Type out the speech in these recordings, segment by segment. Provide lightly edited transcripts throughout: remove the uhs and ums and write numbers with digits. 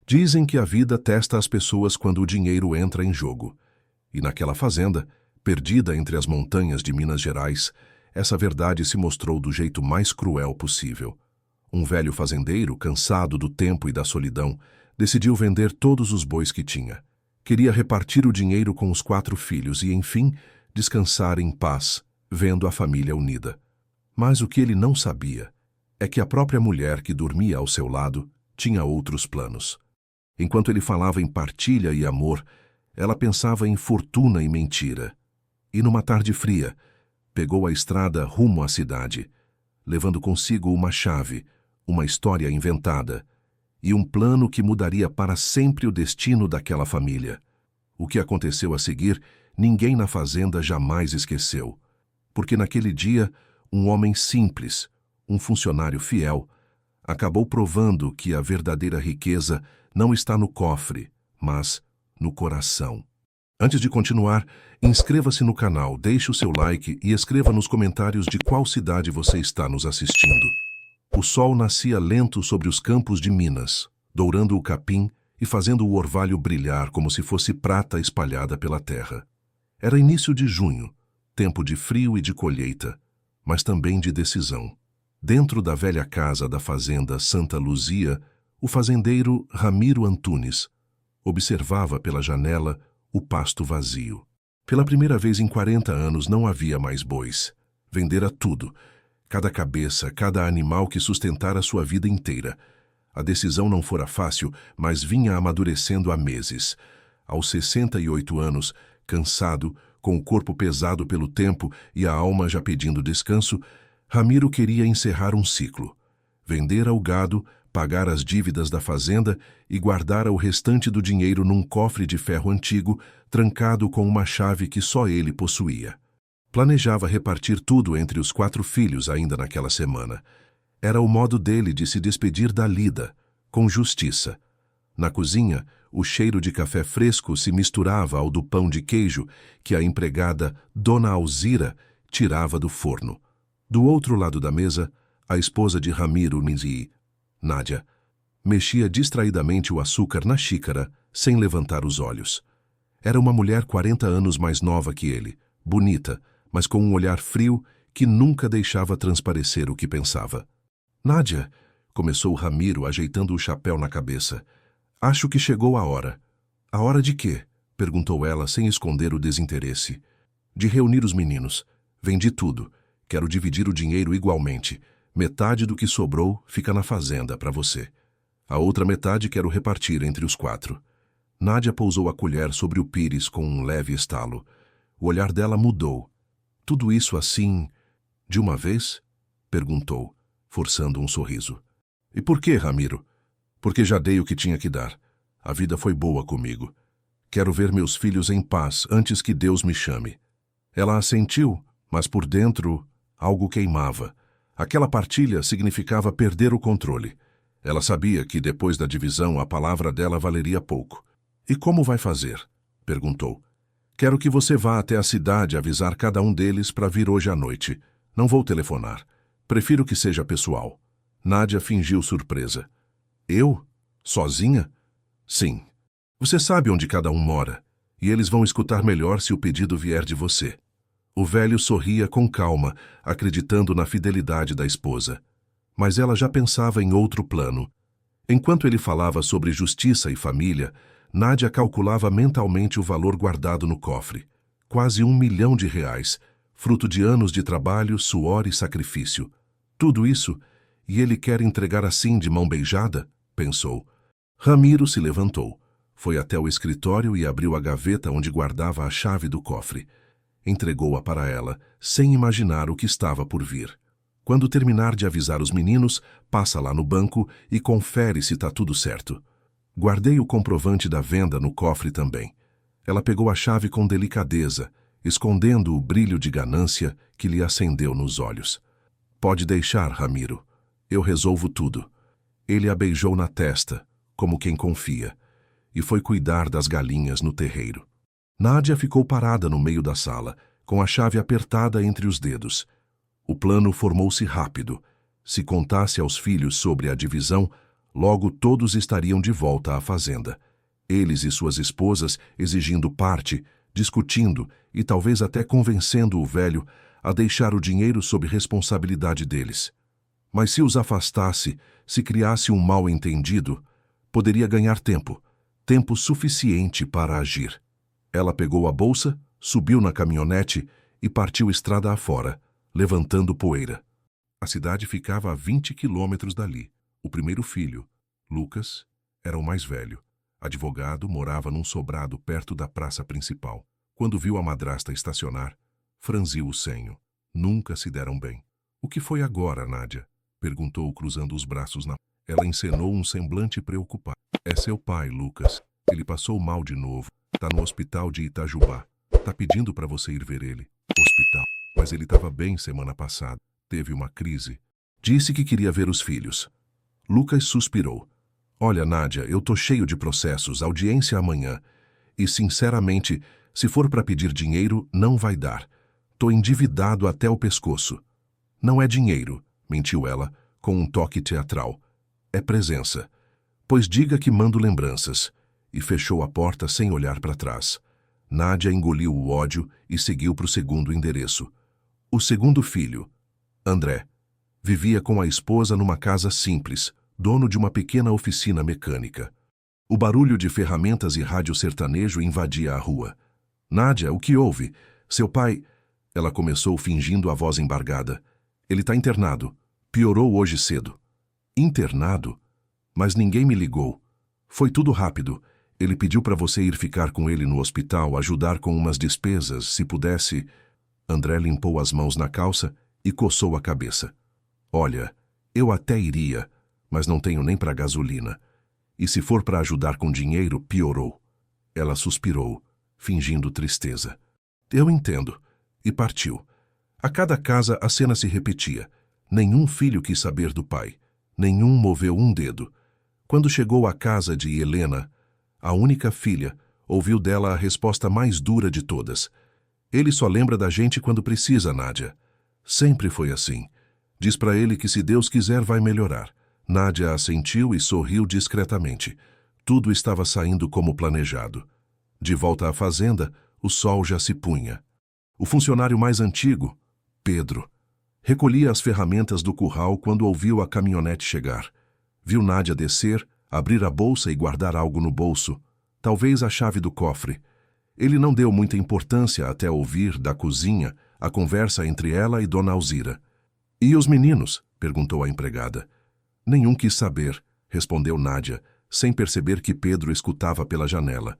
Dizem que a vida testa as pessoas quando o dinheiro entra em jogo. E naquela fazenda, perdida entre as montanhas de Minas Gerais, essa verdade se mostrou do jeito mais cruel possível. Um velho fazendeiro, cansado do tempo e da solidão, decidiu vender todos os bois que tinha. Queria repartir o dinheiro com os 4 filhos e, enfim, descansar em paz, vendo a família unida. Mas o que ele não sabia é que a própria mulher que dormia ao seu lado tinha outros planos. Enquanto ele falava em partilha e amor, ela pensava em fortuna e mentira. E numa tarde fria, pegou a estrada rumo à cidade, levando consigo uma chave, uma história inventada e um plano que mudaria para sempre o destino daquela família. O que aconteceu a seguir, ninguém na fazenda jamais esqueceu, porque naquele dia, um homem simples, um funcionário fiel, acabou provando que a verdadeira riqueza não está no cofre, mas no coração. Antes de continuar, inscreva-se no canal, deixe o seu like e escreva nos comentários de qual cidade você está nos assistindo. O sol nascia lento sobre os campos de Minas, dourando o capim e fazendo o orvalho brilhar como se fosse prata espalhada pela terra. Era início de junho, tempo de frio e de colheita, mas também de decisão. Dentro da velha casa da fazenda Santa Luzia, o fazendeiro Ramiro Antunes observava pela janela o pasto vazio. Pela primeira vez em 40 anos não havia mais bois. Vendera tudo, cada cabeça, cada animal que sustentara sua vida inteira. A decisão não fora fácil, mas vinha amadurecendo há meses. Aos 68 anos, cansado, com o corpo pesado pelo tempo e a alma já pedindo descanso, Ramiro queria encerrar um ciclo. Vendera o gado, pagar as dívidas da fazenda e guardara o restante do dinheiro num cofre de ferro antigo, trancado com uma chave que só ele possuía. Planejava repartir tudo entre os 4 filhos ainda naquela semana. Era o modo dele de se despedir da lida, com justiça. Na cozinha, o cheiro de café fresco se misturava ao do pão de queijo que a empregada Dona Alzira tirava do forno. Do outro lado da mesa, a esposa de Ramiro Nizi, Nádia, mexia distraidamente o açúcar na xícara, sem levantar os olhos. Era uma mulher 40 anos mais nova que ele, bonita, mas com um olhar frio que nunca deixava transparecer o que pensava. Nádia, começou Ramiro ajeitando o chapéu na cabeça. Acho que chegou a hora. A hora de quê? Perguntou ela sem esconder o desinteresse. De reunir os meninos. Vendi tudo. Quero dividir o dinheiro igualmente. Metade do que sobrou fica na fazenda para você. A outra metade quero repartir entre os 4. Nádia pousou a colher sobre o pires com um leve estalo. O olhar dela mudou. Tudo isso assim, de uma vez? Perguntou, forçando um sorriso. E por que, Ramiro? Porque já dei o que tinha que dar. A vida foi boa comigo. Quero ver meus filhos em paz antes que Deus me chame. Ela assentiu, mas por dentro algo queimava. Aquela partilha significava perder o controle. Ela sabia que depois da divisão a palavra dela valeria pouco. E como vai fazer? Perguntou. Quero que você vá até a cidade avisar cada um deles para vir hoje à noite. Não vou telefonar. Prefiro que seja pessoal. Nádia fingiu surpresa. Eu? Sozinha? Sim. Você sabe onde cada um mora, e eles vão escutar melhor se o pedido vier de você. O velho sorria com calma, acreditando na fidelidade da esposa. Mas ela já pensava em outro plano. Enquanto ele falava sobre justiça e família, Nádia calculava mentalmente o valor guardado no cofre. Quase R$1 milhão, fruto de anos de trabalho, suor e sacrifício. Tudo isso, e ele quer entregar assim de mão beijada? Pensou. Ramiro se levantou. Foi até o escritório e abriu a gaveta onde guardava a chave do cofre. Entregou-a para ela, sem imaginar o que estava por vir. Quando terminar de avisar os meninos, passa lá no banco e confere se está tudo certo. Guardei o comprovante da venda no cofre também. Ela pegou a chave com delicadeza, escondendo o brilho de ganância que lhe acendeu nos olhos. Pode deixar, Ramiro. Eu resolvo tudo. Ele a beijou na testa, como quem confia, e foi cuidar das galinhas no terreiro. Nádia ficou parada no meio da sala, com a chave apertada entre os dedos. O plano formou-se rápido. Se contasse aos filhos sobre a divisão, Logo todos estariam de volta à fazenda. Eles e suas esposas exigindo parte, discutindo e talvez até convencendo o velho a deixar o dinheiro sob responsabilidade deles. Mas se os afastasse, se criasse um mal-entendido, poderia ganhar tempo, tempo suficiente para agir. Ela pegou a bolsa, subiu na caminhonete e partiu estrada afora, levantando poeira. A cidade ficava a 20 quilômetros dali. O primeiro filho, Lucas, era o mais velho. Advogado, morava num sobrado perto da praça principal. Quando viu a madrasta estacionar, franziu o senho. Nunca se deram bem. "O que foi agora, Nádia?" perguntou, cruzando os braços na... Ela encenou um semblante preocupado. "É seu pai, Lucas. Ele passou mal de novo. Tá no hospital de Itajubá. Tá pedindo para você ir ver ele." "Hospital? Mas ele estava bem semana passada. Teve uma crise. Disse que queria ver os filhos." Lucas suspirou. "Olha, Nádia, eu tô cheio de processos, audiência amanhã. E, sinceramente, se for para pedir dinheiro, não vai dar. Tô endividado até o pescoço." "Não é dinheiro", mentiu ela, com um toque teatral. "É presença. Pois diga que mando lembranças." E fechou a porta sem olhar para trás. Nádia engoliu o ódio e seguiu para o segundo endereço. O segundo filho, André, vivia com a esposa numa casa simples, dono de uma pequena oficina mecânica. O barulho de ferramentas e rádio sertanejo invadia a rua. "Nádia, o que houve? Seu pai..." Ela começou fingindo a voz embargada. "Ele está internado. Piorou hoje cedo." "Internado? Mas ninguém me ligou. Foi tudo rápido. Ele pediu para você ir ficar com ele no hospital, ajudar com umas despesas, se pudesse..." André limpou as mãos na calça e coçou a cabeça. "Olha, eu até iria, mas não tenho nem para gasolina. E se for para ajudar com dinheiro, piorou." Ela suspirou, fingindo tristeza. "Eu entendo." E partiu. A cada casa a cena se repetia. Nenhum filho quis saber do pai. Nenhum moveu um dedo. Quando chegou à casa de Helena, a única filha, ouviu dela a resposta mais dura de todas. "Ele só lembra da gente quando precisa, Nádia. Sempre foi assim. Diz para ele que se Deus quiser vai melhorar." Nádia assentiu e sorriu discretamente. Tudo estava saindo como planejado. De volta à fazenda, o sol já se punha. O funcionário mais antigo, Pedro, recolhia as ferramentas do curral quando ouviu a caminhonete chegar. Viu Nádia descer, abrir a bolsa e guardar algo no bolso, talvez a chave do cofre. Ele não deu muita importância até ouvir, da cozinha, a conversa entre ela e Dona Alzira. "E os meninos?" perguntou a empregada. "Nenhum quis saber", respondeu Nádia, sem perceber que Pedro escutava pela janela.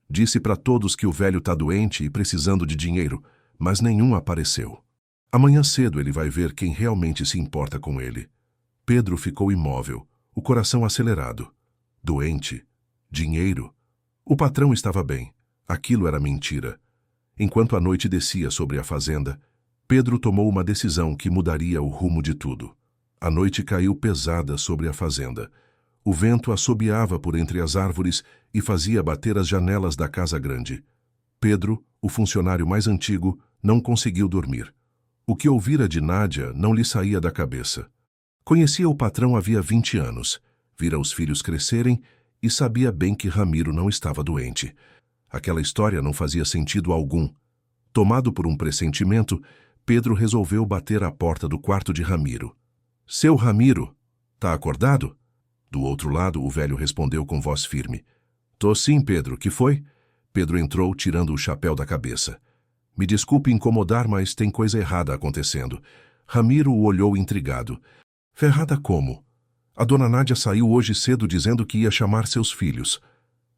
"Disse para todos que o velho tá doente e precisando de dinheiro, mas nenhum apareceu. Amanhã cedo ele vai ver quem realmente se importa com ele." Pedro ficou imóvel, o coração acelerado. Doente? Dinheiro? O patrão estava bem. Aquilo era mentira. Enquanto a noite descia sobre a fazenda, Pedro tomou uma decisão que mudaria o rumo de tudo. A noite caiu pesada sobre a fazenda. O vento assobiava por entre as árvores e fazia bater as janelas da casa grande. Pedro, o funcionário mais antigo, não conseguiu dormir. O que ouvira de Nádia não lhe saía da cabeça. Conhecia o patrão havia 20 anos, vira os filhos crescerem e sabia bem que Ramiro não estava doente. Aquela história não fazia sentido algum. Tomado por um pressentimento, Pedro resolveu bater à porta do quarto de Ramiro. "Seu Ramiro, tá acordado?" Do outro lado, o velho respondeu com voz firme. "Tô sim, Pedro, que foi?" Pedro entrou, tirando o chapéu da cabeça. "Me desculpe incomodar, mas tem coisa errada acontecendo." Ramiro o olhou intrigado. "Ferrada como?" "A dona Nádia saiu hoje cedo dizendo que ia chamar seus filhos.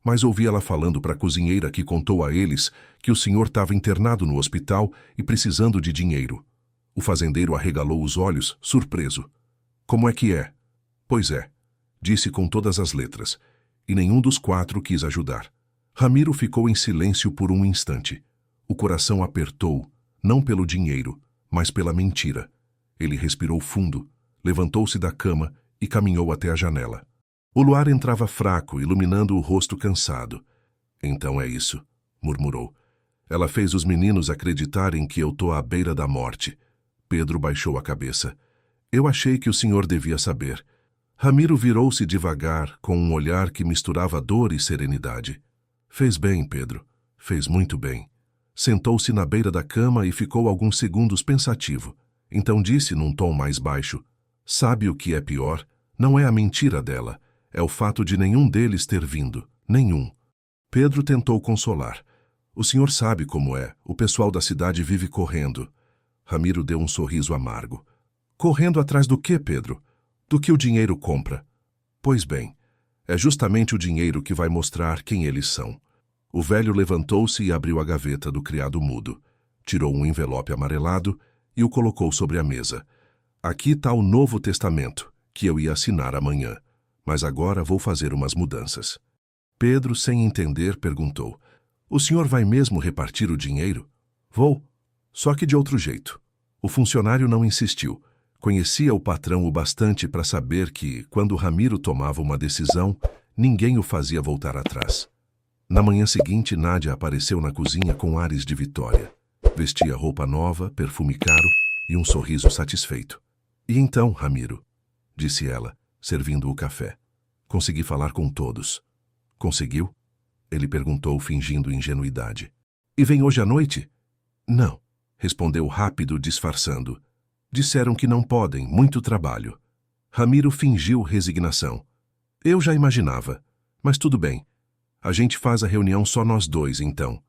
Mas ouvi ela falando para a cozinheira que contou a eles que o senhor estava internado no hospital e precisando de dinheiro." O fazendeiro arregalou os olhos, surpreso. "Como é que é?" "Pois é", disse com todas as letras, e nenhum dos quatro quis ajudar. Ramiro ficou em silêncio por um instante. O coração apertou, não pelo dinheiro, mas pela mentira. Ele respirou fundo, levantou-se da cama e caminhou até a janela. O luar entrava fraco, iluminando o rosto cansado. "Então é isso", murmurou. "Ela fez os meninos acreditarem que eu tô à beira da morte." Pedro baixou a cabeça. "Eu achei que o senhor devia saber." Ramiro virou-se devagar, com um olhar que misturava dor e serenidade. Fez bem, Pedro. Fez muito bem. Sentou-se na beira da cama e ficou alguns segundos pensativo. Então disse num tom mais baixo: sabe o que é pior? Não é a mentira dela. É o fato de nenhum deles ter vindo. Nenhum. Pedro tentou consolar. O senhor sabe como é. O pessoal da cidade vive correndo. Ramiro deu um sorriso amargo. Correndo atrás do quê, Pedro? Do que o dinheiro compra. Pois bem, é justamente o dinheiro que vai mostrar quem eles são. O velho levantou-se e abriu a gaveta do criado mudo. Tirou um envelope amarelado e o colocou sobre a mesa. Aqui está o Novo Testamento, que eu ia assinar amanhã. Mas agora vou fazer umas mudanças. Pedro, sem entender, perguntou: o senhor vai mesmo repartir o dinheiro? Vou. Só que de outro jeito. O funcionário não insistiu. Conhecia o patrão o bastante para saber que, quando Ramiro tomava uma decisão, ninguém o fazia voltar atrás. Na manhã seguinte, Nádia apareceu na cozinha com ares de vitória. Vestia roupa nova, perfume caro e um sorriso satisfeito. E então, Ramiro, disse ela, servindo o café. Consegui falar com todos. Conseguiu? Ele perguntou, fingindo ingenuidade. E vem hoje à noite? Não, respondeu rápido, disfarçando. Disseram que não podem, muito trabalho. Ramiro fingiu resignação. Eu já imaginava, mas tudo bem. A gente faz a reunião só nós dois, então.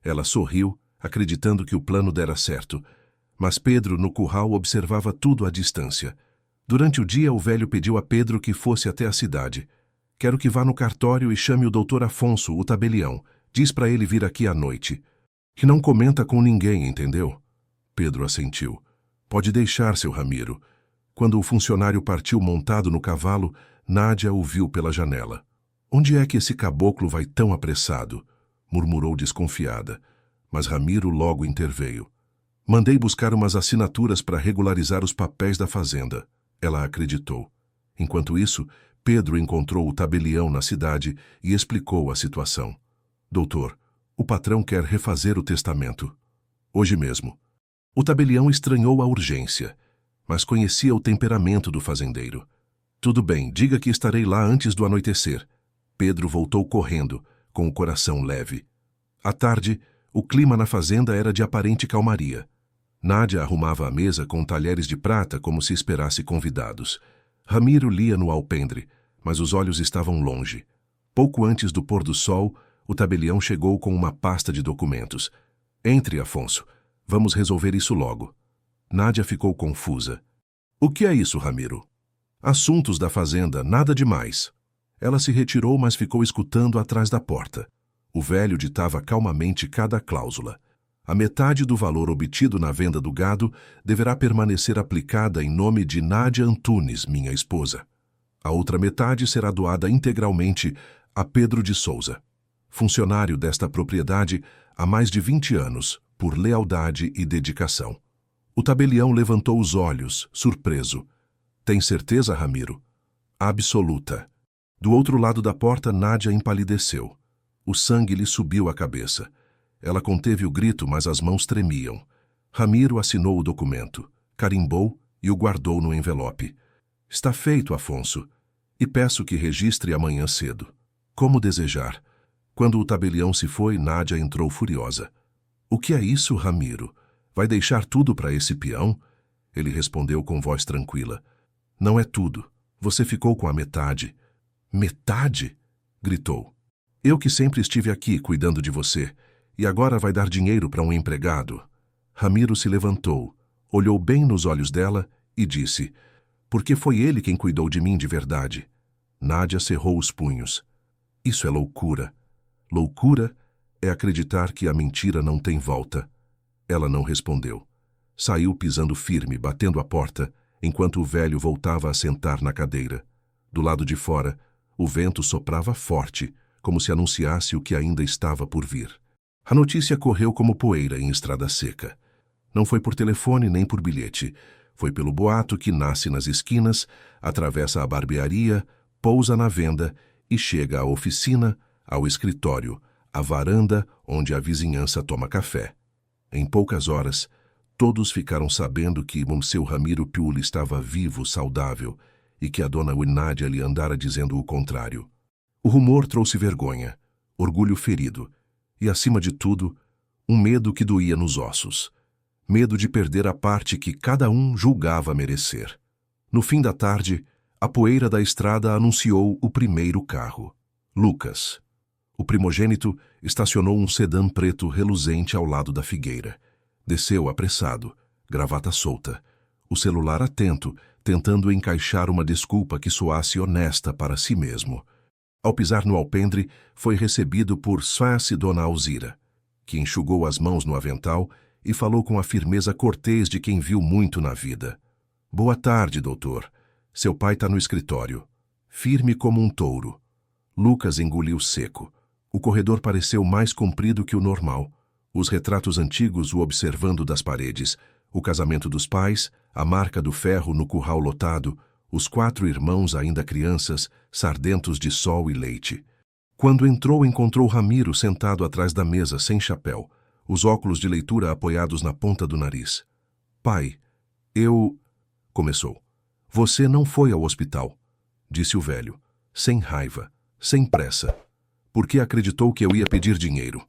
Ela sorriu, acreditando que o plano dera certo. Mas Pedro, no curral, observava tudo à distância. Durante o dia, o velho pediu a Pedro que fosse até a cidade. Quero que vá no cartório e chame o doutor Afonso, o tabelião. Diz para ele vir aqui à noite. Que não comenta com ninguém, entendeu? Pedro assentiu. Pode deixar, seu Ramiro. Quando o funcionário partiu montado no cavalo, Nádia o viu pela janela. Onde é que esse caboclo vai tão apressado? Murmurou desconfiada. Mas Ramiro logo interveio. Mandei buscar umas assinaturas para regularizar os papéis da fazenda. Ela acreditou. Enquanto isso, Pedro encontrou o tabelião na cidade e explicou a situação. Doutor, o patrão quer refazer o testamento. Hoje mesmo. O tabelião estranhou a urgência, mas conhecia o temperamento do fazendeiro. Tudo bem, diga que estarei lá antes do anoitecer. Pedro voltou correndo, com o coração leve. À tarde, o clima na fazenda era de aparente calmaria. Nádia arrumava a mesa com talheres de prata como se esperasse convidados. Ramiro lia no alpendre, mas os olhos estavam longe. Pouco antes do pôr do sol, o tabelião chegou com uma pasta de documentos. Entre, Afonso. Vamos resolver isso logo. Nádia ficou confusa. O que é isso, Ramiro? Assuntos da fazenda, nada demais. Ela se retirou, mas ficou escutando atrás da porta. O velho ditava calmamente cada cláusula. A metade do valor obtido na venda do gado deverá permanecer aplicada em nome de Nádia Antunes, minha esposa. A outra metade será doada integralmente a Pedro de Souza, funcionário desta propriedade há mais de 20 anos, por lealdade e dedicação. O tabelião levantou os olhos, surpreso. Tem certeza, Ramiro? Absoluta. Do outro lado da porta, Nádia empalideceu. O sangue lhe subiu à cabeça. Ela conteve o grito, mas as mãos tremiam. Ramiro assinou o documento, carimbou e o guardou no envelope. Está feito, Afonso. E peço que registre amanhã cedo. Como desejar. Quando o tabelião se foi, Nádia entrou furiosa. O que é isso, Ramiro? Vai deixar tudo para esse peão? Ele respondeu com voz tranquila. Não é tudo. Você ficou com a metade. Metade? Gritou. Eu que sempre estive aqui cuidando de você, e agora vai dar dinheiro para um empregado. Ramiro se levantou, olhou bem nos olhos dela e disse, porque foi ele quem cuidou de mim de verdade. Nádia cerrou os punhos. Isso é loucura. Loucura é acreditar que a mentira não tem volta. Ela não respondeu. Saiu pisando firme, batendo a porta, enquanto o velho voltava a sentar na cadeira. Do lado de fora, o vento soprava forte, como se anunciasse o que ainda estava por vir. A notícia correu como poeira em estrada seca. Não foi por telefone nem por bilhete. Foi pelo boato que nasce nas esquinas, atravessa a barbearia, pousa na venda e chega à oficina, ao escritório, à varanda onde a vizinhança toma café. Em poucas horas, todos ficaram sabendo que Monsieur Ramiro Piul estava vivo, saudável, e que a dona Nádia lhe andara dizendo o contrário. O rumor trouxe vergonha, orgulho ferido e, acima de tudo, um medo que doía nos ossos. Medo de perder a parte que cada um julgava merecer. No fim da tarde, a poeira da estrada anunciou o primeiro carro. Lucas. O primogênito estacionou um sedã preto reluzente ao lado da figueira. Desceu apressado, gravata solta, o celular atento, tentando encaixar uma desculpa que soasse honesta para si mesmo. Ao pisar no alpendre, foi recebido por Sfassi Dona Alzira, que enxugou as mãos no avental e falou com a firmeza cortês de quem viu muito na vida. Boa tarde, doutor. Seu pai está no escritório. Firme como um touro. Lucas engoliu seco. O corredor pareceu mais comprido que o normal. Os retratos antigos o observando das paredes, o casamento dos pais, a marca do ferro no curral lotado, os 4 irmãos ainda crianças, sardentos de sol e leite. Quando entrou, encontrou Ramiro sentado atrás da mesa, sem chapéu, os óculos de leitura apoiados na ponta do nariz. Pai, eu... começou. Você não foi ao hospital, disse o velho, sem raiva, sem pressa, porque acreditou que eu ia pedir dinheiro.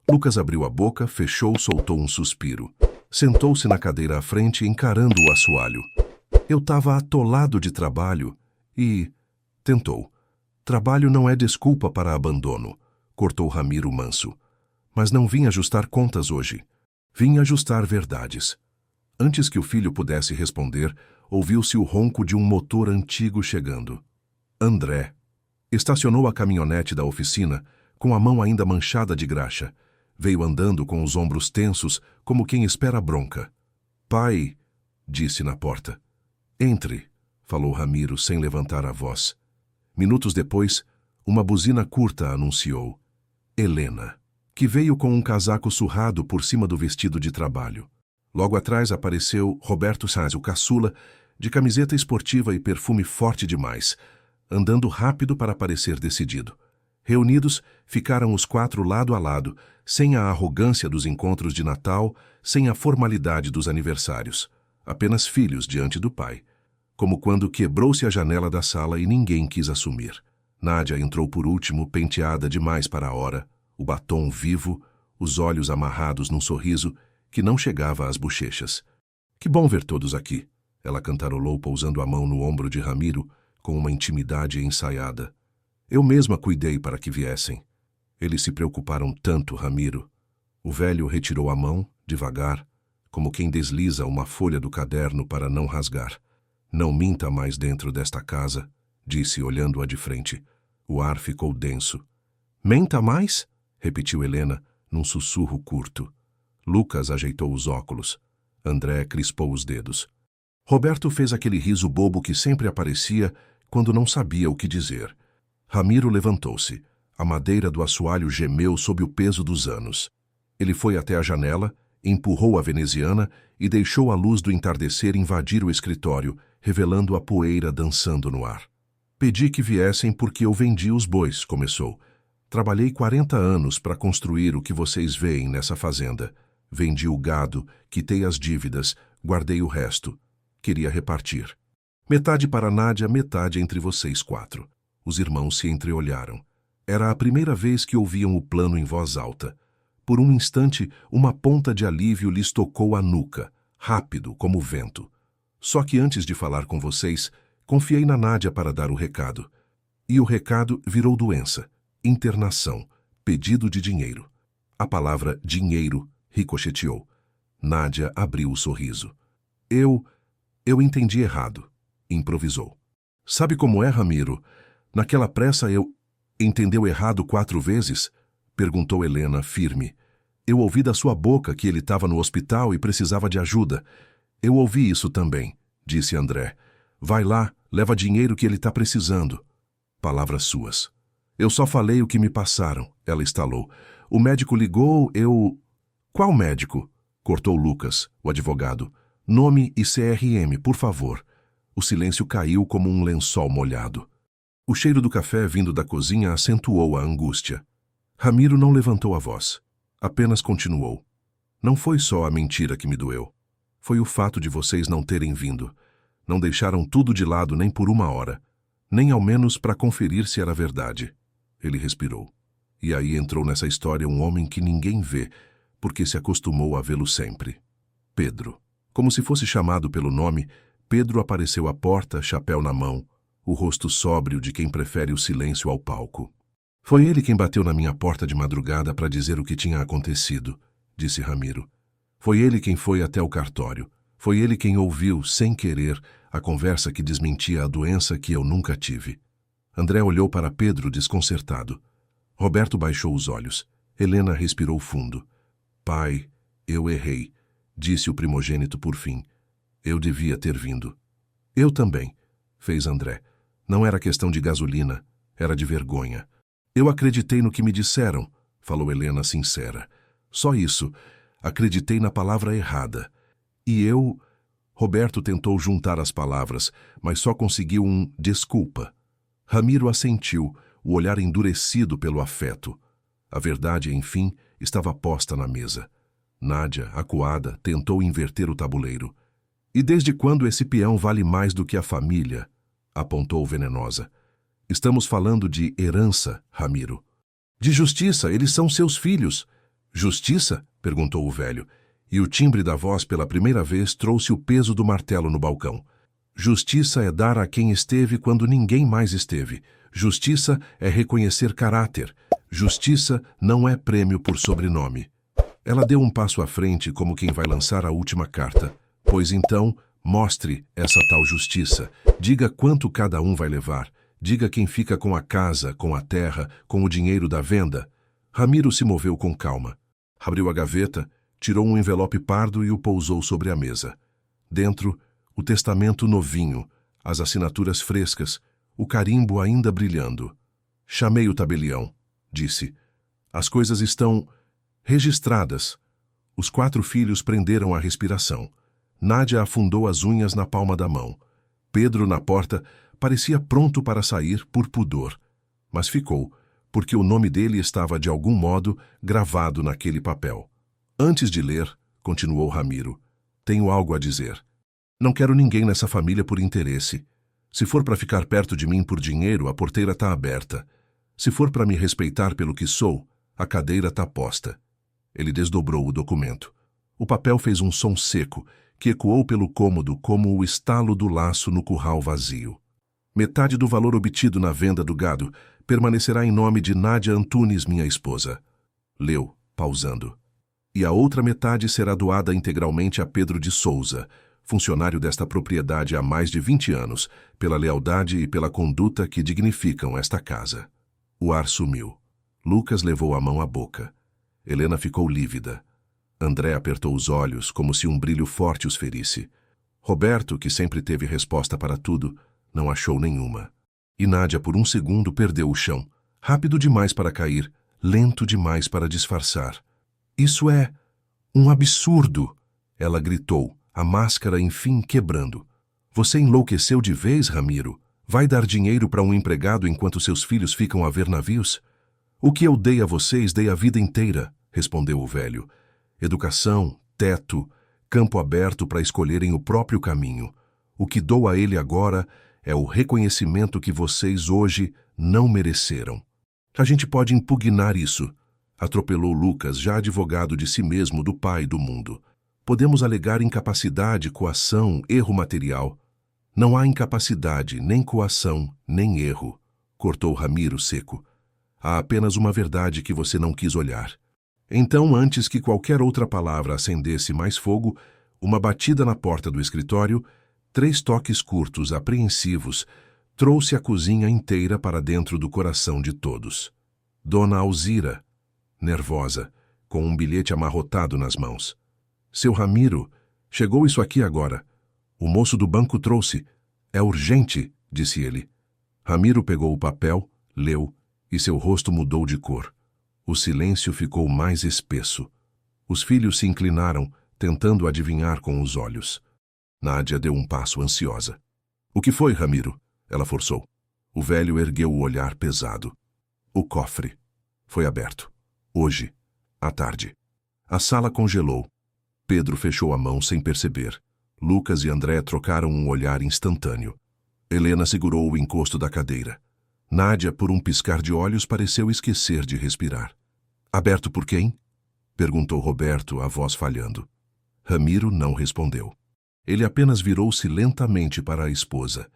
Lucas abriu a boca, fechou, soltou um suspiro. Sentou-se na cadeira à frente, encarando o assoalho. Eu estava atolado de trabalho e... tentou. Trabalho não é desculpa para abandono, cortou Ramiro manso. Mas não vim ajustar contas hoje. Vim ajustar verdades. Antes que o filho pudesse responder, ouviu-se o ronco de um motor antigo chegando. André. Estacionou a caminhonete da oficina, com a mão ainda manchada de graxa. Veio andando com os ombros tensos, como quem espera bronca. Pai, disse na porta. Entre, falou Ramiro sem levantar a voz. Minutos depois, uma buzina curta anunciou. Helena, que veio com um casaco surrado por cima do vestido de trabalho. Logo atrás apareceu Roberto Sainz, o caçula, de camiseta esportiva e perfume forte demais, andando rápido para parecer decidido. Reunidos, ficaram os 4 lado a lado, sem a arrogância dos encontros de Natal, sem a formalidade dos aniversários. Apenas filhos diante do pai. Como quando quebrou-se a janela da sala e ninguém quis assumir. Nádia entrou por último, penteada demais para a hora, o batom vivo, os olhos amarrados num sorriso que não chegava às bochechas. Que bom ver todos aqui, ela cantarolou, pousando a mão no ombro de Ramiro, com uma intimidade ensaiada. Eu mesma cuidei para que viessem. Eles se preocuparam tanto, Ramiro. O velho retirou a mão, devagar, como quem desliza uma folha do caderno para não rasgar. Não minta mais dentro desta casa, disse, olhando-a de frente. O ar ficou denso. Menta mais? Repetiu Helena, num sussurro curto. Lucas ajeitou os óculos. André crispou os dedos. Roberto fez aquele riso bobo que sempre aparecia quando não sabia o que dizer. Ramiro levantou-se. A madeira do assoalho gemeu sob o peso dos anos. Ele foi até a janela, empurrou a veneziana e deixou a luz do entardecer invadir o escritório, revelando a poeira dançando no ar. Pedi que viessem porque eu vendi os bois, começou. Trabalhei 40 anos para construir o que vocês veem nessa fazenda. Vendi o gado, quitei as dívidas, guardei o resto. Queria repartir. Metade para Nádia, metade entre vocês 4. Os irmãos se entreolharam. Era a primeira vez que ouviam o plano em voz alta. Por um instante, uma ponta de alívio lhes tocou a nuca, rápido como o vento. Só que antes de falar com vocês, confiei na Nádia para dar o recado. E o recado virou doença, internação, pedido de dinheiro. A palavra dinheiro ricocheteou. Nádia abriu o sorriso. Eu entendi errado, improvisou. Sabe como é, Ramiro? Naquela pressa eu... Entendeu errado 4 vezes? Perguntou Helena, firme. Eu ouvi da sua boca que ele estava no hospital e precisava de ajuda. Eu ouvi isso também, disse André. Vai lá, leva dinheiro que ele está precisando. Palavras suas. Eu só falei o que me passaram, ela estalou. O médico ligou, eu... Qual médico? Cortou Lucas, o advogado. Nome e CRM, por favor. O silêncio caiu como um lençol molhado. O cheiro do café vindo da cozinha acentuou a angústia. Ramiro não levantou a voz. Apenas continuou. Não foi só a mentira que me doeu. Foi o fato de vocês não terem vindo. Não deixaram tudo de lado nem por uma hora, nem ao menos para conferir se era verdade. Ele respirou. E aí entrou nessa história um homem que ninguém vê, porque se acostumou a vê-lo sempre. Pedro. Como se fosse chamado pelo nome, Pedro apareceu à porta, chapéu na mão, o rosto sóbrio de quem prefere o silêncio ao palco. Foi ele quem bateu na minha porta de madrugada para dizer o que tinha acontecido, disse Ramiro. Foi ele quem foi até o cartório. Foi ele quem ouviu, sem querer, a conversa que desmentia a doença que eu nunca tive. André olhou para Pedro desconcertado. Roberto baixou os olhos. Helena respirou fundo. Pai, eu errei, disse o primogênito por fim. Eu devia ter vindo. Eu também, fez André. Não era questão de gasolina, era de vergonha. Eu acreditei no que me disseram, falou Helena sincera. Só isso. Acreditei na palavra errada. E eu... Roberto tentou juntar as palavras, mas só conseguiu um desculpa. Ramiro assentiu, o olhar endurecido pelo afeto. A verdade, enfim, estava posta na mesa. Nádia, acuada, tentou inverter o tabuleiro. E desde quando esse peão vale mais do que a família? Apontou Venenosa. Estamos falando de herança, Ramiro. De justiça, eles são seus filhos. Justiça? Perguntou o velho. E o timbre da voz pela primeira vez trouxe o peso do martelo no balcão. Justiça é dar a quem esteve quando ninguém mais esteve. Justiça é reconhecer caráter. Justiça não é prêmio por sobrenome. Ela deu um passo à frente como quem vai lançar a última carta. Pois então, mostre essa tal justiça. Diga quanto cada um vai levar. Diga quem fica com a casa, com a terra, com o dinheiro da venda. Ramiro se moveu com calma. Abriu a gaveta, tirou um envelope pardo e o pousou sobre a mesa. Dentro, o testamento novinho, as assinaturas frescas, o carimbo ainda brilhando. Chamei o tabelião, disse. As coisas estão registradas. Os 4 filhos prenderam a respiração. Nádia afundou as unhas na palma da mão. Pedro, na porta, parecia pronto para sair por pudor. Mas ficou, porque o nome dele estava de algum modo gravado naquele papel. Antes de ler, continuou Ramiro, tenho algo a dizer. Não quero ninguém nessa família por interesse. Se for para ficar perto de mim por dinheiro, a porteira está aberta. Se for para me respeitar pelo que sou, a cadeira está posta. Ele desdobrou o documento. O papel fez um som seco, que ecoou pelo cômodo como o estalo do laço no curral vazio. Metade do valor obtido na venda do gado permanecerá em nome de Nádia Antunes, minha esposa. Leu, pausando. E a outra metade será doada integralmente a Pedro de Souza, funcionário desta propriedade há mais de 20 anos, pela lealdade e pela conduta que dignificam esta casa. O ar sumiu. Lucas levou a mão à boca. Helena ficou lívida. André apertou os olhos, como se um brilho forte os ferisse. Roberto, que sempre teve resposta para tudo, não achou nenhuma. E Nádia, por um segundo, perdeu o chão. Rápido demais para cair, lento demais para disfarçar. Isso é um absurdo, ela gritou, a máscara enfim quebrando. Você enlouqueceu de vez, Ramiro? Vai dar dinheiro para um empregado enquanto seus filhos ficam a ver navios? O que eu dei a vocês, dei a vida inteira, respondeu o velho. Educação, teto, campo aberto para escolherem o próprio caminho. O que dou a ele agora é o reconhecimento que vocês hoje não mereceram. A gente pode impugnar isso, atropelou Lucas, já advogado de si mesmo, do pai do mundo. Podemos alegar incapacidade, coação, erro material. Não há incapacidade, nem coação, nem erro, cortou Ramiro seco. Há apenas uma verdade que você não quis olhar. Então, antes que qualquer outra palavra acendesse mais fogo, uma batida na porta do escritório, 3 toques curtos, apreensivos, trouxe a cozinha inteira para dentro do coração de todos. Dona Alzira, nervosa, com um bilhete amarrotado nas mãos. Seu Ramiro, chegou isso aqui agora. O moço do banco trouxe. É urgente, disse ele. Ramiro pegou o papel, leu, e seu rosto mudou de cor. O silêncio ficou mais espesso. Os filhos se inclinaram, tentando adivinhar com os olhos. Nádia deu um passo ansiosa. O que foi, Ramiro? Ela forçou. O velho ergueu o olhar pesado. O cofre foi aberto. Hoje, à tarde. A sala congelou. Pedro fechou a mão sem perceber. Lucas e André trocaram um olhar instantâneo. Helena segurou o encosto da cadeira. Nádia, por um piscar de olhos, pareceu esquecer de respirar. Aberto por quem? Perguntou Roberto, a voz falhando. Ramiro não respondeu. Ele apenas virou-se lentamente para a esposa,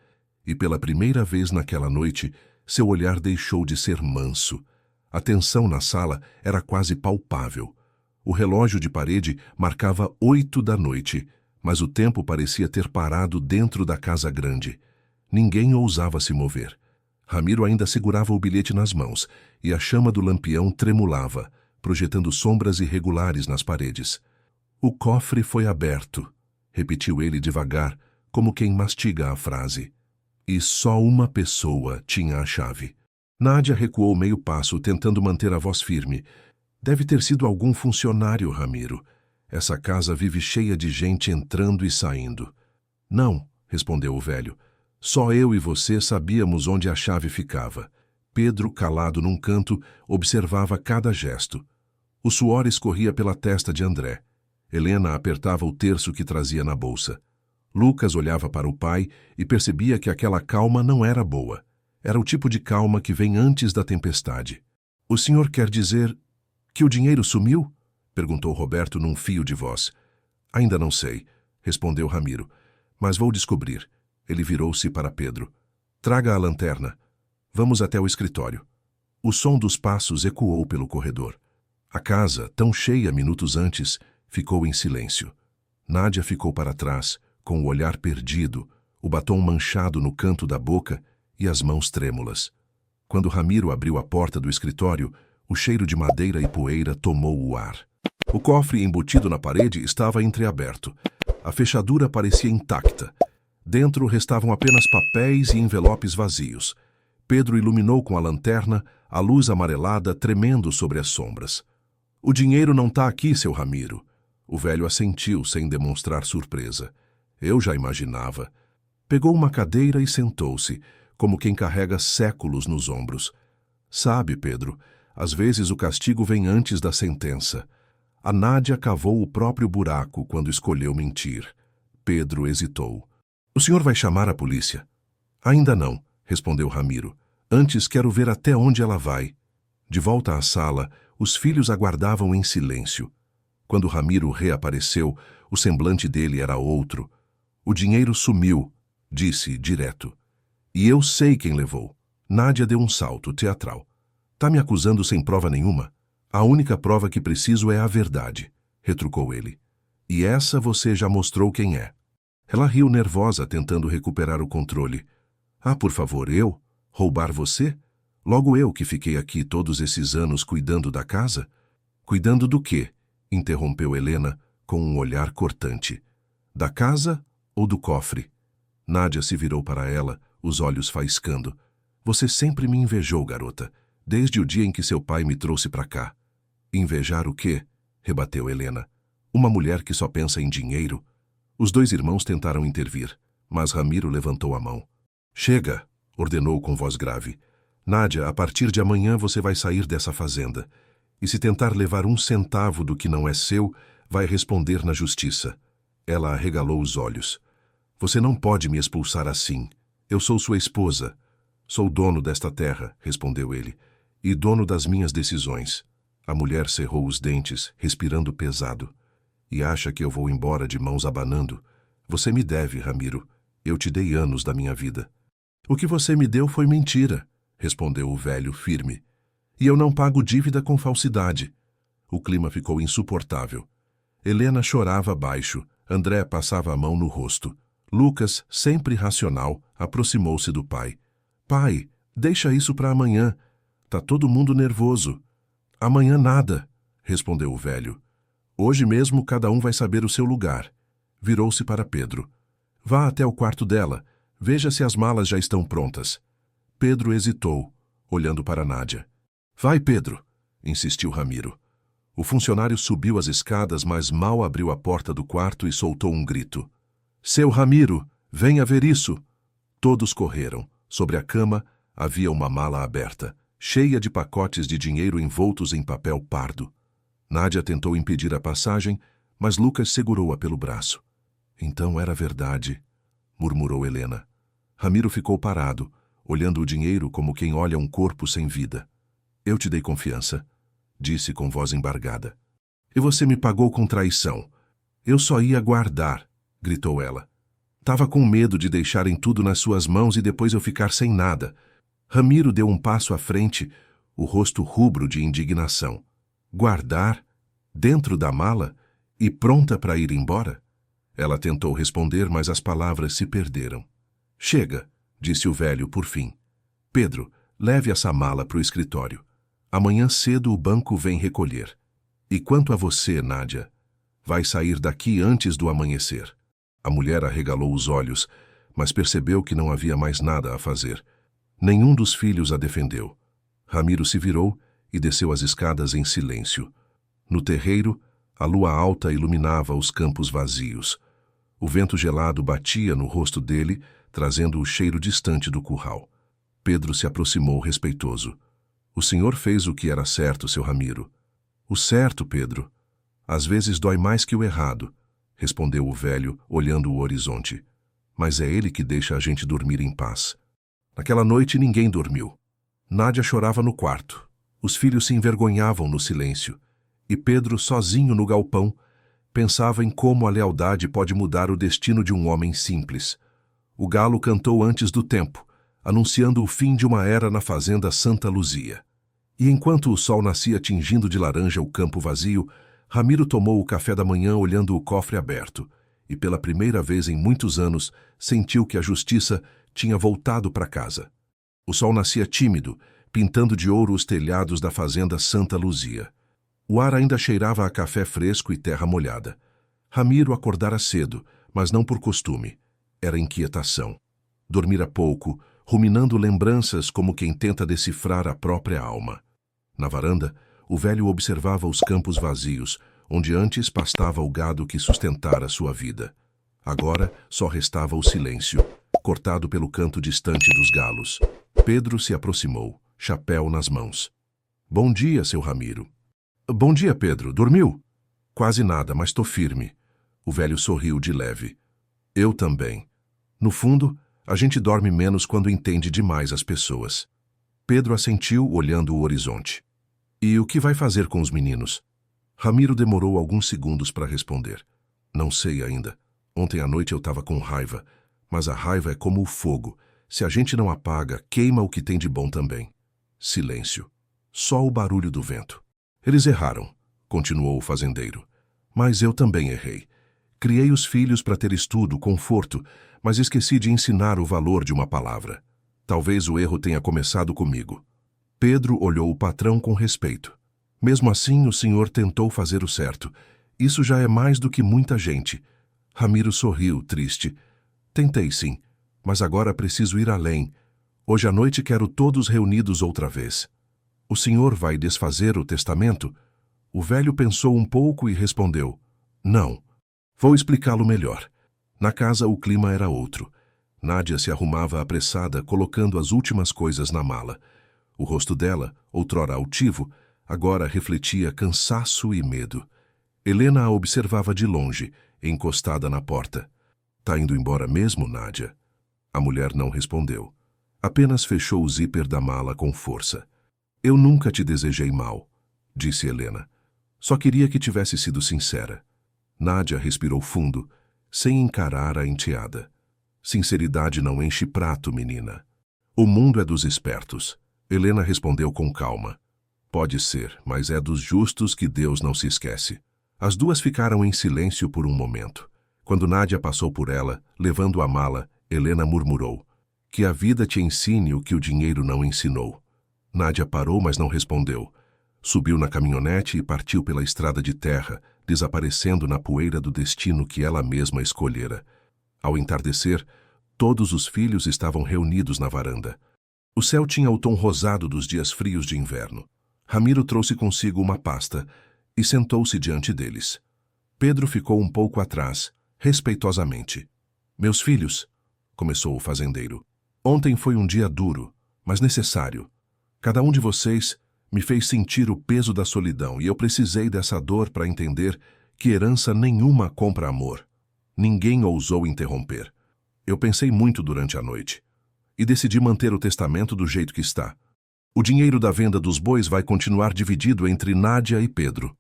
e pela primeira vez naquela noite, seu olhar deixou de ser manso. A tensão na sala era quase palpável. O relógio de parede marcava 8 da noite, mas o tempo parecia ter parado dentro da casa grande. Ninguém ousava se mover. Ramiro ainda segurava o bilhete nas mãos, e a chama do lampião tremulava, projetando sombras irregulares nas paredes. O cofre foi aberto, repetiu ele devagar, como quem mastiga a frase. E só uma pessoa tinha a chave. Nádia recuou meio passo, tentando manter a voz firme. Deve ter sido algum funcionário, Ramiro. Essa casa vive cheia de gente entrando e saindo. Não, respondeu o velho. Só eu e você sabíamos onde a chave ficava. Pedro, calado num canto, observava cada gesto. O suor escorria pela testa de André. Helena apertava o terço que trazia na bolsa. Lucas olhava para o pai e percebia que aquela calma não era boa. Era o tipo de calma que vem antes da tempestade. O senhor quer dizer que o dinheiro sumiu? Perguntou Roberto num fio de voz. Ainda não sei, respondeu Ramiro. Mas vou descobrir. Ele virou-se para Pedro. Traga a lanterna. Vamos até o escritório. O som dos passos ecoou pelo corredor. A casa, tão cheia minutos antes, ficou em silêncio. Nádia ficou para trás, com o olhar perdido, o batom manchado no canto da boca e as mãos trêmulas. Quando Ramiro abriu a porta do escritório, o cheiro de madeira e poeira tomou o ar. O cofre embutido na parede estava entreaberto. A fechadura parecia intacta. Dentro restavam apenas papéis e envelopes vazios. Pedro iluminou com a lanterna, a luz amarelada tremendo sobre as sombras. O dinheiro não está aqui, seu Ramiro. O velho assentiu sem demonstrar surpresa. Eu já imaginava. Pegou uma cadeira e sentou-se, como quem carrega séculos nos ombros. Sabe, Pedro, às vezes o castigo vem antes da sentença. A Nádia cavou o próprio buraco quando escolheu mentir. Pedro hesitou. O senhor vai chamar a polícia? Ainda não, respondeu Ramiro. Antes quero ver até onde ela vai. De volta à sala, os filhos aguardavam em silêncio. Quando Ramiro reapareceu, o semblante dele era outro. O dinheiro sumiu, disse direto. E eu sei quem levou. Nádia deu um salto teatral. Tá me acusando sem prova nenhuma? A única prova que preciso é a verdade, retrucou ele. E essa você já mostrou quem é. Ela riu nervosa, tentando recuperar o controle. Ah, por favor, eu? Roubar você? Logo eu que fiquei aqui todos esses anos cuidando da casa? Cuidando do quê? Interrompeu Helena, com um olhar cortante. Da casa ou do cofre? Nádia se virou para ela, os olhos faiscando. Você sempre me invejou, garota, desde o dia em que seu pai me trouxe para cá. Invejar o quê? Rebateu Helena. Uma mulher que só pensa em dinheiro? Os dois irmãos tentaram intervir, mas Ramiro levantou a mão. Chega, ordenou com voz grave. Nádia, a partir de amanhã você vai sair dessa fazenda. E se tentar levar um centavo do que não é seu, vai responder na justiça. Ela arregalou os olhos. Você não pode me expulsar assim. Eu sou sua esposa. Sou dono desta terra, respondeu ele, e dono das minhas decisões. A mulher cerrou os dentes, respirando pesado. E acha que eu vou embora de mãos abanando? Você me deve, Ramiro. Eu te dei anos da minha vida. O que você me deu foi mentira, respondeu o velho firme. E eu não pago dívida com falsidade. O clima ficou insuportável. Helena chorava baixo. André passava a mão no rosto. Lucas, sempre racional, aproximou-se do pai. Pai, deixa isso para amanhã. Tá todo mundo nervoso. Amanhã nada, respondeu o velho. Hoje mesmo cada um vai saber o seu lugar. Virou-se para Pedro. Vá até o quarto dela. Veja se as malas já estão prontas. Pedro hesitou, olhando para Nádia. Vai, Pedro, insistiu Ramiro. O funcionário subiu as escadas, mas mal abriu a porta do quarto e soltou um grito. Seu Ramiro, venha ver isso! Todos correram. Sobre a cama havia uma mala aberta, cheia de pacotes de dinheiro envoltos em papel pardo. Nádia tentou impedir a passagem, mas Lucas segurou-a pelo braço. Então era verdade, murmurou Helena. Ramiro ficou parado, olhando o dinheiro como quem olha um corpo sem vida. Eu te dei confiança, disse com voz embargada. E você me pagou com traição. Eu só ia guardar, gritou ela. Tava com medo de deixarem tudo nas suas mãos e depois eu ficar sem nada. Ramiro deu um passo à frente, o rosto rubro de indignação. Guardar? Dentro da mala? E pronta para ir embora? Ela tentou responder, mas as palavras se perderam. Chega, disse o velho por fim. Pedro, leve essa mala para o escritório. Amanhã cedo o banco vem recolher. E quanto a você, Nádia, vai sair daqui antes do amanhecer. A mulher arregalou os olhos, mas percebeu que não havia mais nada a fazer. Nenhum dos filhos a defendeu. Ramiro se virou e desceu as escadas em silêncio. No terreiro, a lua alta iluminava os campos vazios. O vento gelado batia no rosto dele, trazendo o cheiro distante do curral. Pedro se aproximou respeitoso. O senhor fez o que era certo, seu Ramiro. O certo, Pedro. Às vezes dói mais que o errado, respondeu o velho, olhando o horizonte. Mas é ele que deixa a gente dormir em paz. Naquela noite ninguém dormiu. Nádia chorava no quarto. Os filhos se envergonhavam no silêncio. E Pedro, sozinho no galpão, pensava em como a lealdade pode mudar o destino de um homem simples. O galo cantou antes do tempo, anunciando o fim de uma era na fazenda Santa Luzia. E enquanto o sol nascia tingindo de laranja o campo vazio, Ramiro tomou o café da manhã olhando o cofre aberto, e pela primeira vez em muitos anos sentiu que a justiça tinha voltado para casa. O sol nascia tímido, pintando de ouro os telhados da fazenda Santa Luzia. O ar ainda cheirava a café fresco e terra molhada. Ramiro acordara cedo, mas não por costume. Era inquietação. Dormira pouco, ruminando lembranças como quem tenta decifrar a própria alma. Na varanda, o velho observava os campos vazios, onde antes pastava o gado que sustentara sua vida. Agora só restava o silêncio, cortado pelo canto distante dos galos. Pedro se aproximou, chapéu nas mãos. Bom dia, seu Ramiro. Bom dia, Pedro. Dormiu? Quase nada, mas tô firme. O velho sorriu de leve. Eu também. No fundo, a gente dorme menos quando entende demais as pessoas. Pedro assentiu, olhando o horizonte. E o que vai fazer com os meninos? Ramiro demorou alguns segundos para responder. Não sei ainda. Ontem à noite eu estava com raiva. Mas a raiva é como o fogo. Se a gente não apaga, queima o que tem de bom também. Silêncio. Só o barulho do vento. Eles erraram, continuou o fazendeiro. Mas eu também errei. Criei os filhos para ter estudo, conforto, mas esqueci de ensinar o valor de uma palavra. Talvez o erro tenha começado comigo. Pedro olhou o patrão com respeito. Mesmo assim, o senhor tentou fazer o certo. Isso já é mais do que muita gente. Ramiro sorriu, triste. Tentei sim, mas agora preciso ir além. Hoje à noite quero todos reunidos outra vez. O senhor vai desfazer o testamento? O velho pensou um pouco e respondeu. Não. Vou explicá-lo melhor. Na casa o clima era outro. Nádia se arrumava apressada, colocando as últimas coisas na mala. O rosto dela, outrora altivo, agora refletia cansaço e medo. Helena a observava de longe, encostada na porta. Tá indo embora mesmo, Nádia? A mulher não respondeu. Apenas fechou o zíper da mala com força. Eu nunca te desejei mal, disse Helena. Só queria que tivesse sido sincera. Nádia respirou fundo, sem encarar a enteada. Sinceridade não enche prato, menina. O mundo é dos espertos. Helena respondeu com calma. Pode ser, mas é dos justos que Deus não se esquece. As duas ficaram em silêncio por um momento. Quando Nádia passou por ela, levando a mala, Helena murmurou. Que a vida te ensine o que o dinheiro não ensinou. Nádia parou, mas não respondeu. Subiu na caminhonete e partiu pela estrada de terra, desaparecendo na poeira do destino que ela mesma escolhera. Ao entardecer, todos os filhos estavam reunidos na varanda. O céu tinha o tom rosado dos dias frios de inverno. Ramiro trouxe consigo uma pasta e sentou-se diante deles. Pedro ficou um pouco atrás, respeitosamente. Meus filhos, começou o fazendeiro, ontem foi um dia duro, mas necessário. Cada um de vocês me fez sentir o peso da solidão e eu precisei dessa dor para entender que herança nenhuma compra amor. Ninguém ousou interromper. Eu pensei muito durante a noite e decidi manter o testamento do jeito que está. O dinheiro da venda dos bois vai continuar dividido entre Nádia e Pedro.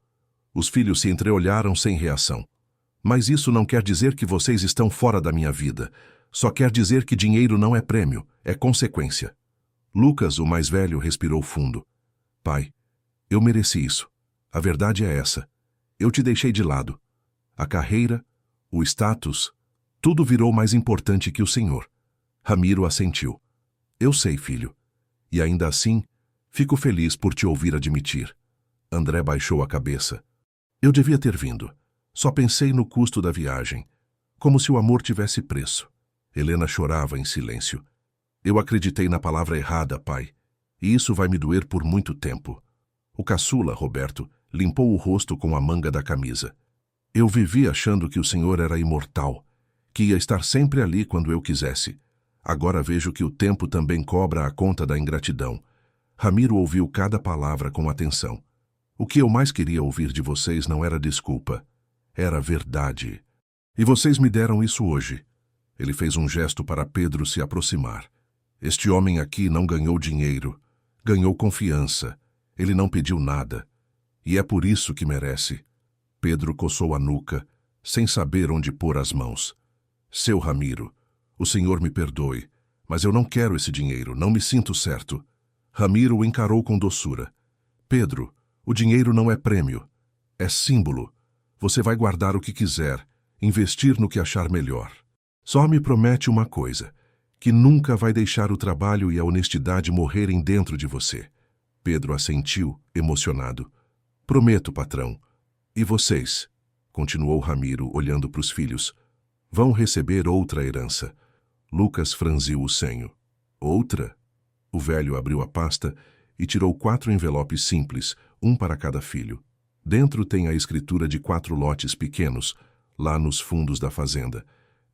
Os filhos se entreolharam sem reação. Mas isso não quer dizer que vocês estão fora da minha vida. Só quer dizer que dinheiro não é prêmio, é consequência. Lucas, o mais velho, respirou fundo. Pai, eu mereci isso. A verdade é essa. Eu te deixei de lado. A carreira, o status, tudo virou mais importante que o Senhor. Ramiro assentiu. Eu sei, filho. E ainda assim, fico feliz por te ouvir admitir. André baixou a cabeça. Eu devia ter vindo. Só pensei no custo da viagem. Como se o amor tivesse preço. Helena chorava em silêncio. Eu acreditei na palavra errada, pai. E isso vai me doer por muito tempo. O caçula, Roberto, limpou o rosto com a manga da camisa. Eu vivi achando que o senhor era imortal, que ia estar sempre ali quando eu quisesse. Agora vejo que o tempo também cobra a conta da ingratidão. Ramiro ouviu cada palavra com atenção. O que eu mais queria ouvir de vocês não era desculpa. Era verdade. E vocês me deram isso hoje. Ele fez um gesto para Pedro se aproximar. Este homem aqui não ganhou dinheiro. Ganhou confiança. Ele não pediu nada. E é por isso que merece. Pedro coçou a nuca, sem saber onde pôr as mãos. Seu Ramiro, o senhor me perdoe, mas eu não quero esse dinheiro, não me sinto certo. Ramiro o encarou com doçura. Pedro, o dinheiro não é prêmio. É símbolo. Você vai guardar o que quiser, investir no que achar melhor. Só me promete uma coisa, que nunca vai deixar o trabalho e a honestidade morrerem dentro de você. Pedro assentiu, emocionado. Prometo, patrão. E vocês, continuou Ramiro, olhando para os filhos, vão receber outra herança. Lucas franziu o senho. Outra? O velho abriu a pasta e tirou 4 envelopes simples, um para cada filho. Dentro tem a escritura de 4 lotes pequenos, lá nos fundos da fazenda,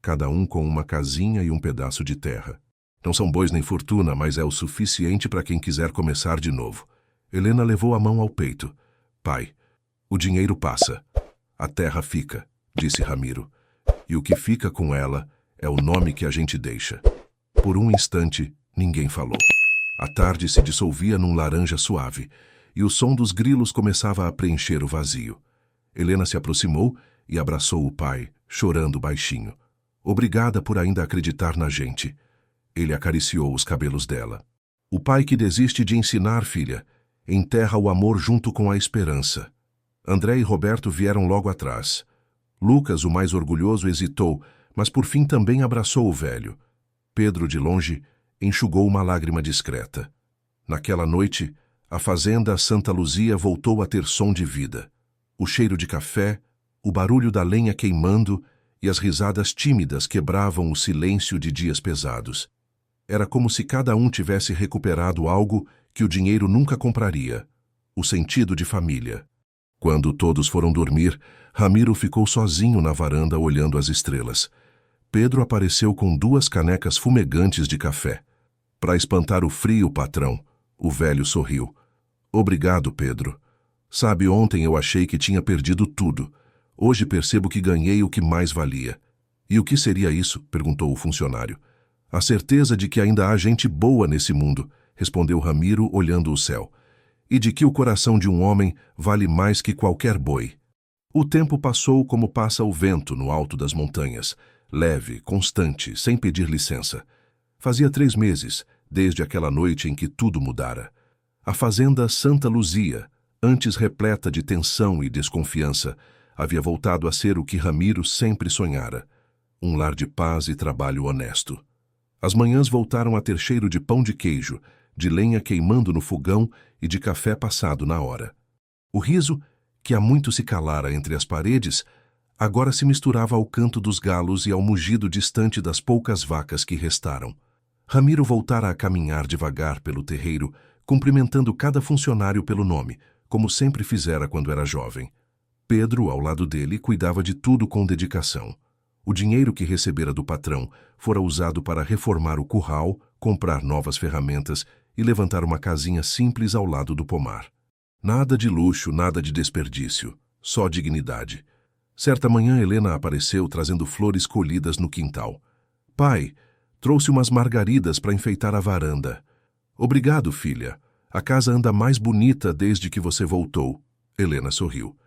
cada um com uma casinha e um pedaço de terra. Não são bois nem fortuna, mas é o suficiente para quem quiser começar de novo. Helena levou a mão ao peito. Pai, o dinheiro passa. A terra fica, disse Ramiro. E o que fica com ela é o nome que a gente deixa. Por um instante, ninguém falou. A tarde se dissolvia num laranja suave, e o som dos grilos começava a preencher o vazio. Helena se aproximou e abraçou o pai, chorando baixinho. Obrigada por ainda acreditar na gente. Ele acariciou os cabelos dela. O pai que desiste de ensinar, filha, enterra o amor junto com a esperança. André e Roberto vieram logo atrás. Lucas, o mais orgulhoso, hesitou, mas por fim também abraçou o velho. Pedro, de longe, enxugou uma lágrima discreta. Naquela noite, a fazenda Santa Luzia voltou a ter som de vida. O cheiro de café, o barulho da lenha queimando e as risadas tímidas quebravam o silêncio de dias pesados. Era como se cada um tivesse recuperado algo que o dinheiro nunca compraria, o sentido de família. Quando todos foram dormir, Ramiro ficou sozinho na varanda olhando as estrelas. Pedro apareceu com 2 canecas fumegantes de café. Para espantar o frio, patrão, o velho sorriu. Obrigado, Pedro. Sabe, ontem eu achei que tinha perdido tudo. Hoje percebo que ganhei o que mais valia. E o que seria isso? Perguntou o funcionário. A certeza de que ainda há gente boa nesse mundo, respondeu Ramiro, olhando o céu. E de que o coração de um homem vale mais que qualquer boi. O tempo passou como passa o vento no alto das montanhas, leve, constante, sem pedir licença. Fazia 3 meses, desde aquela noite em que tudo mudara. A fazenda Santa Luzia, antes repleta de tensão e desconfiança, havia voltado a ser o que Ramiro sempre sonhara. Um lar de paz e trabalho honesto. As manhãs voltaram a ter cheiro de pão de queijo, de lenha queimando no fogão e de café passado na hora. O riso, que há muito se calara entre as paredes, agora se misturava ao canto dos galos e ao mugido distante das poucas vacas que restaram. Ramiro voltara a caminhar devagar pelo terreiro, cumprimentando cada funcionário pelo nome, como sempre fizera quando era jovem. Pedro, ao lado dele, cuidava de tudo com dedicação. O dinheiro que recebera do patrão fora usado para reformar o curral, comprar novas ferramentas e levantar uma casinha simples ao lado do pomar. Nada de luxo, nada de desperdício, só dignidade. Certa manhã, Helena apareceu trazendo flores colhidas no quintal. Pai, trouxe umas margaridas para enfeitar a varanda. Obrigado, filha. A casa anda mais bonita desde que você voltou. Helena sorriu.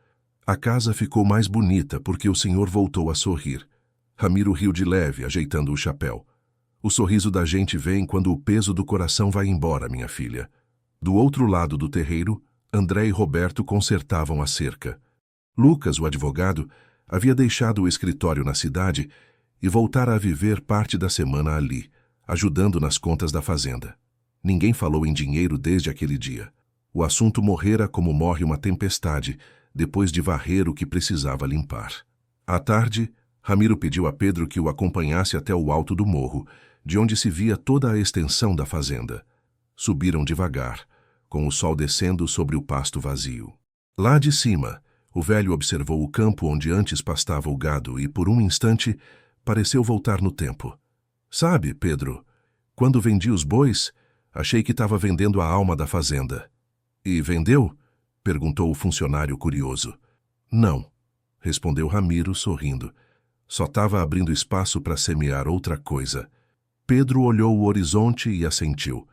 A casa ficou mais bonita porque o senhor voltou a sorrir. Ramiro riu de leve, ajeitando o chapéu. O sorriso da gente vem quando o peso do coração vai embora, minha filha. Do outro lado do terreiro, André e Roberto consertavam a cerca. Lucas, o advogado, havia deixado o escritório na cidade e voltara a viver parte da semana ali, ajudando nas contas da fazenda. Ninguém falou em dinheiro desde aquele dia. O assunto morrera como morre uma tempestade, depois de varrer o que precisava limpar. À tarde, Ramiro pediu a Pedro que o acompanhasse até o alto do morro, de onde se via toda a extensão da fazenda. Subiram devagar, com o sol descendo sobre o pasto vazio. Lá de cima, o velho observou o campo onde antes pastava o gado e, por um instante, pareceu voltar no tempo. Sabe, Pedro, quando vendi os bois, achei que estava vendendo a alma da fazenda. E vendeu? Perguntou o funcionário curioso. Não, respondeu Ramiro, sorrindo. Só estava abrindo espaço para semear outra coisa. Pedro olhou o horizonte e assentiu.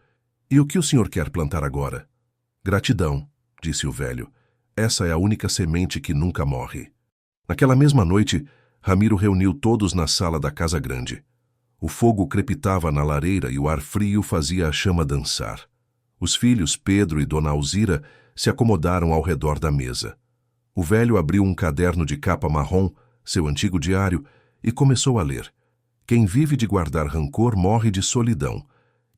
E o que o senhor quer plantar agora? Gratidão, disse o velho. Essa é a única semente que nunca morre. Naquela mesma noite, Ramiro reuniu todos na sala da casa grande. O fogo crepitava na lareira e o ar frio fazia a chama dançar. Os filhos Pedro e Dona Alzira se acomodaram ao redor da mesa. O velho abriu um caderno de capa marrom, seu antigo diário, e começou a ler. Quem vive de guardar rancor morre de solidão.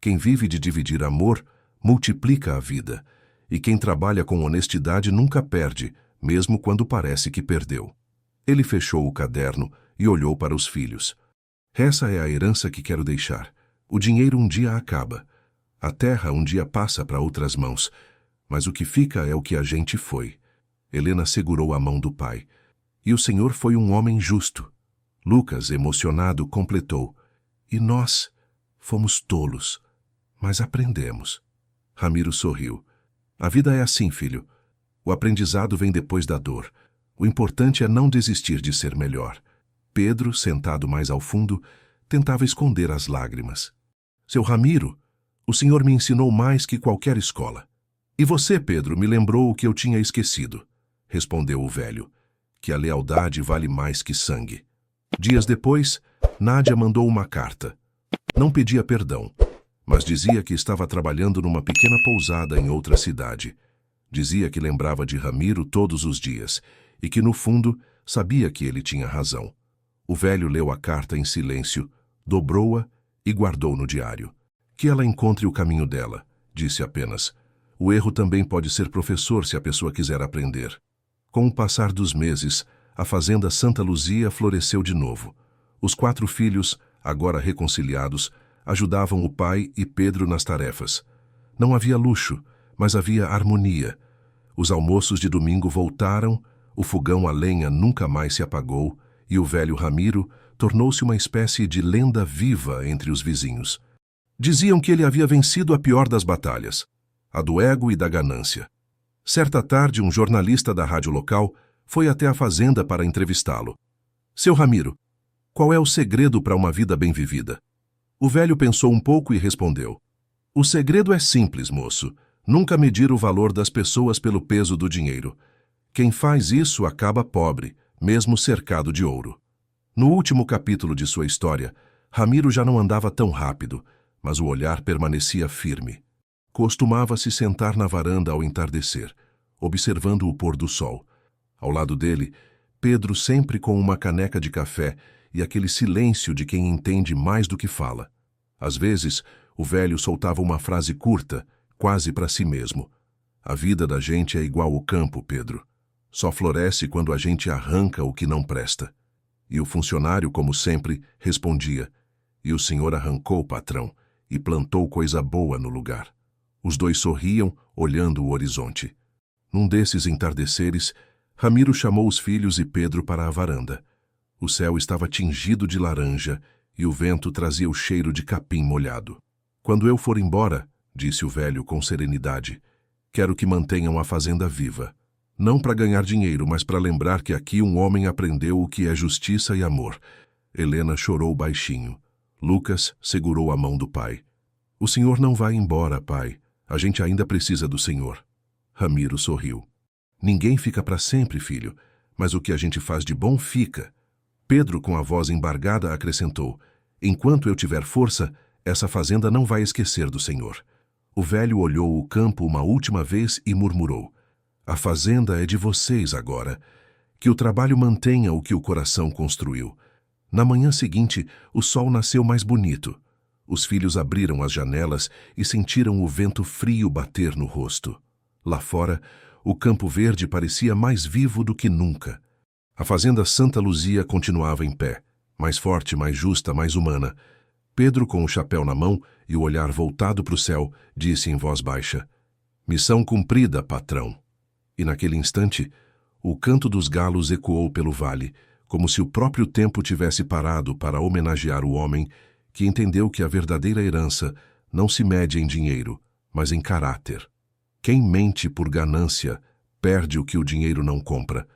Quem vive de dividir amor, multiplica a vida. E quem trabalha com honestidade nunca perde, mesmo quando parece que perdeu. Ele fechou o caderno e olhou para os filhos. Essa é a herança que quero deixar. O dinheiro um dia acaba. A terra um dia passa para outras mãos. Mas o que fica é o que a gente foi. Helena segurou a mão do pai. E o senhor foi um homem justo. Lucas, emocionado, completou. E nós fomos tolos, mas aprendemos. Ramiro sorriu. A vida é assim, filho. O aprendizado vem depois da dor. O importante é não desistir de ser melhor. Pedro, sentado mais ao fundo, tentava esconder as lágrimas. Seu Ramiro, o senhor me ensinou mais que qualquer escola. E você, Pedro, me lembrou o que eu tinha esquecido, respondeu o velho, que a lealdade vale mais que sangue. Dias depois, Nádia mandou uma carta. Não pedia perdão, mas dizia que estava trabalhando numa pequena pousada em outra cidade. Dizia que lembrava de Ramiro todos os dias e que, no fundo, sabia que ele tinha razão. O velho leu a carta em silêncio, dobrou-a e guardou no diário. Que ela encontre o caminho dela, disse apenas. O erro também pode ser professor se a pessoa quiser aprender. Com o passar dos meses, a fazenda Santa Luzia floresceu de novo. Os 4 filhos, agora reconciliados, ajudavam o pai e Pedro nas tarefas. Não havia luxo, mas havia harmonia. Os almoços de domingo voltaram, o fogão a lenha nunca mais se apagou e o velho Ramiro tornou-se uma espécie de lenda viva entre os vizinhos. Diziam que ele havia vencido a pior das batalhas, a do ego e da ganância. Certa tarde, um jornalista da rádio local foi até a fazenda para entrevistá-lo. Seu Ramiro, qual é o segredo para uma vida bem vivida? O velho pensou um pouco e respondeu. O segredo é simples, moço. Nunca medir o valor das pessoas pelo peso do dinheiro. Quem faz isso acaba pobre, mesmo cercado de ouro. No último capítulo de sua história, Ramiro já não andava tão rápido, mas o olhar permanecia firme. Costumava se sentar na varanda ao entardecer, observando o pôr do sol. Ao lado dele, Pedro sempre com uma caneca de café e aquele silêncio de quem entende mais do que fala. Às vezes, o velho soltava uma frase curta, quase para si mesmo. A vida da gente é igual ao campo, Pedro. Só floresce quando a gente arranca o que não presta. E o funcionário, como sempre, respondia. E o senhor arrancou, patrão, e plantou coisa boa no lugar. Os dois sorriam, olhando o horizonte. Num desses entardeceres, Ramiro chamou os filhos e Pedro para a varanda. O céu estava tingido de laranja e o vento trazia o cheiro de capim molhado. Quando eu for embora, disse o velho com serenidade, quero que mantenham a fazenda viva. Não para ganhar dinheiro, mas para lembrar que aqui um homem aprendeu o que é justiça e amor. Helena chorou baixinho. Lucas segurou a mão do pai. O senhor não vai embora, pai. A gente ainda precisa do senhor. Ramiro sorriu. Ninguém fica para sempre, filho, mas o que a gente faz de bom fica. Pedro, com a voz embargada, acrescentou: enquanto eu tiver força, essa fazenda não vai esquecer do senhor. O velho olhou o campo uma última vez e murmurou: a fazenda é de vocês agora. Que o trabalho mantenha o que o coração construiu. Na manhã seguinte, o sol nasceu mais bonito. Os filhos abriram as janelas e sentiram o vento frio bater no rosto. Lá fora, o campo verde parecia mais vivo do que nunca. A fazenda Santa Luzia continuava em pé, mais forte, mais justa, mais humana. Pedro, com o chapéu na mão e o olhar voltado para o céu, disse em voz baixa: missão cumprida, patrão. E naquele instante, o canto dos galos ecoou pelo vale, como se o próprio tempo tivesse parado para homenagear o homem que entendeu que a verdadeira herança não se mede em dinheiro, mas em caráter. Quem mente por ganância perde o que o dinheiro não compra.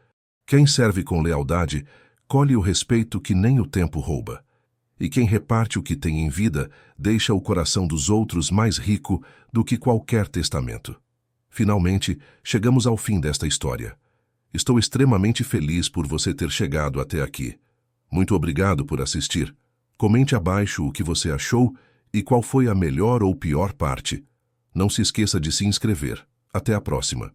Quem serve com lealdade colhe o respeito que nem o tempo rouba. E quem reparte o que tem em vida deixa o coração dos outros mais rico do que qualquer testamento. Finalmente, chegamos ao fim desta história. Estou extremamente feliz por você ter chegado até aqui. Muito obrigado por assistir. Comente abaixo o que você achou e qual foi a melhor ou pior parte. Não se esqueça de se inscrever. Até a próxima.